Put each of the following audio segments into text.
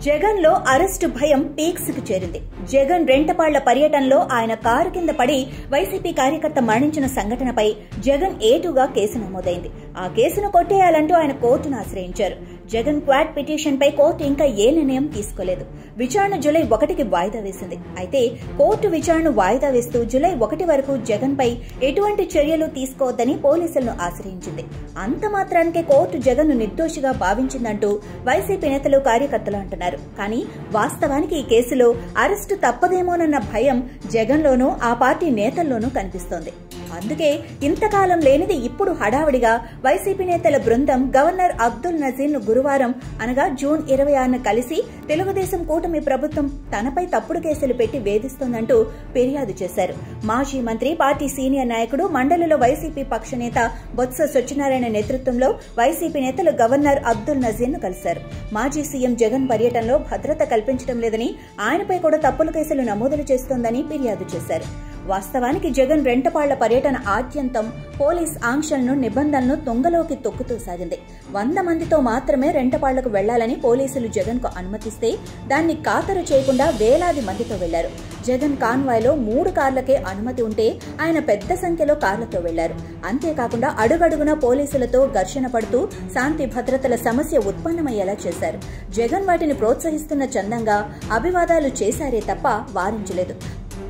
జగన్ లో అరెస్టు భయం పీక్స్ కు చేరింది. జగన్ రెంటపాళ్ల పర్యటనలో ఆయన కారు కింద పడి వైసీపీ కార్యకర్త మరణించిన సంఘటనపై జగన్ ఏటుగా కేసు నమోదైంది. ఆ కేసును కొట్టేయాలంటూ ఆయన కోర్టును ఆశ్రయించారు. జగన్ క్వాట్ పిటిషన్ పై కోర్టు ఇంకా ఏ నిర్ణయం తీసుకోలేదు. విచారణ జూలై 1కి వాయిదా వేసింది. అయితే కోర్టు విచారణను వాయిదా వేస్తూ జూలై 1 వరకు జగన్ పై ఎటువంటి చర్యలు తీసుకోవద్దని పోలీసులను ఆశ్రయించింది. అంత మాత్రానికే కోర్టు జగన్ ను నిర్దోషిగా భావించిందంటూ వైసీపీ నేతలు కార్యకర్తలు అంటున్నారు. కానీ వాస్తవానికి ఈ కేసులో అరెస్టు తప్పదేమోనన్న భయం జగన్లోనూ ఆ పార్టీ నేతల్లోనూ కనిపిస్తోంది. అందుకే ఇంతకాలం లేనిది ఇప్పుడు హడావిడిగా వైసీపీ నేతల బృందం గవర్నర్ అబ్దుల్ నజీర్ ను గురువారం అనగా జూన్ 26న కలిసి తెలుగుదేశం కూటమి ప్రభుత్వం తనపై తప్పుడు కేసులు పెట్టి వేధిస్తోందంటూ ఫిర్యాదు చేశారు. మాజీ మంత్రి, పార్టీ సీనియర్ నాయకుడు, మండలిలో వైసీపీ పక్ష నేత బొత్స సత్యనారాయణ నేతృత్వంలో వైసీపీ నేతలు గవర్నర్ అబ్దుల్ నజీర్ ను కలిశారు. మాజీ సీఎం జగన్ పర్యటనలో భద్రత కల్పించడం లేదని, ఆయనపై కూడా తప్పుడు కేసులు నమోదులు చేస్తోందని ఫిర్యాదు చేశారు. వాస్తవానికి జగన్ రెంటపాళ్ల పర్యటన ఆద్యంతం పోలీస్ ఆంక్షలను, నిబంధనలను తొంగలోకి తొక్కుతూ సాగింది. 100 మందితో మాత్రమే రెంటపాళ్లకు వెళ్లాలని పోలీసులు జగన్ కు అనుమతిస్తే దాన్ని ఖాతరు చేయకుండా వేలాది మందితో వెళ్లారు. జగన్ కాన్వాయ్లో 3 కార్లకే అనుమతి ఉంటే ఆయన పెద్ద సంఖ్యలో కార్లతో వెళ్లారు. అంతేకాకుండా అడుగడుగునా పోలీసులతో ఘర్షణ పడుతూ శాంతి భద్రతల సమస్య ఉత్పన్నమయ్యేలా చేశారు. జగన్ వాటిని ప్రోత్సహిస్తున్న చందంగా అభివాదాలు చేశారే తప్ప వారించలేదు.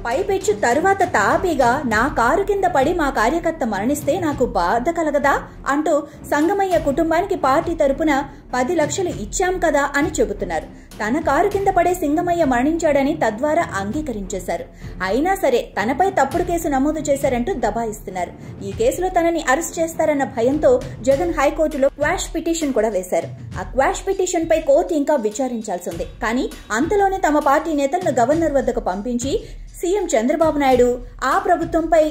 పైపెచ్చు తరువాత తాపీగా నా కారు కింద పడి మా కార్యకర్త మరణిస్తే నాకు బాధ కలగదా అంటూ సంగమయ్య కుటుంబానికి పార్టీ తరపున 10 లక్షలు ఇచ్చాం కదా అని చెబుతున్నారు. తన కారు కింద పడే సింగమయ్య మరణించాడని తద్వారా అంగీకరించేశారు. అయినా సరే తనపై తప్పుడు కేసు నమోదు చేశారంటూ దబాయిస్తున్నారు. ఈ కేసులో తనని అరెస్ట్ చేస్తారన్న భయంతో జగన్ హైకోర్టులో క్వాష్ పిటిషన్ కూడా వేశారు. ఆ క్వాష్ పిటిషన్ పై కోర్టు ఇంకా విచారించాల్సి ఉంది. కానీ అంతలోనే తమ పార్టీ నేతలను గవర్నర్ వద్దకు పంపించి సీఎం చంద్రబాబు నాయుడు ఆ ప్రభుత్వంపై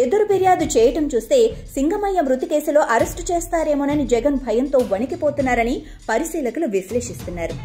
ఎదురు ఫిర్యాదు చేయటం చూస్తే సింగమయ్య మృతి కేసులో అరెస్టు చేస్తారేమోనని జగన్ భయంతో వణికిపోతున్నారని పరిశీలకులు విశ్లేషిస్తున్నారు.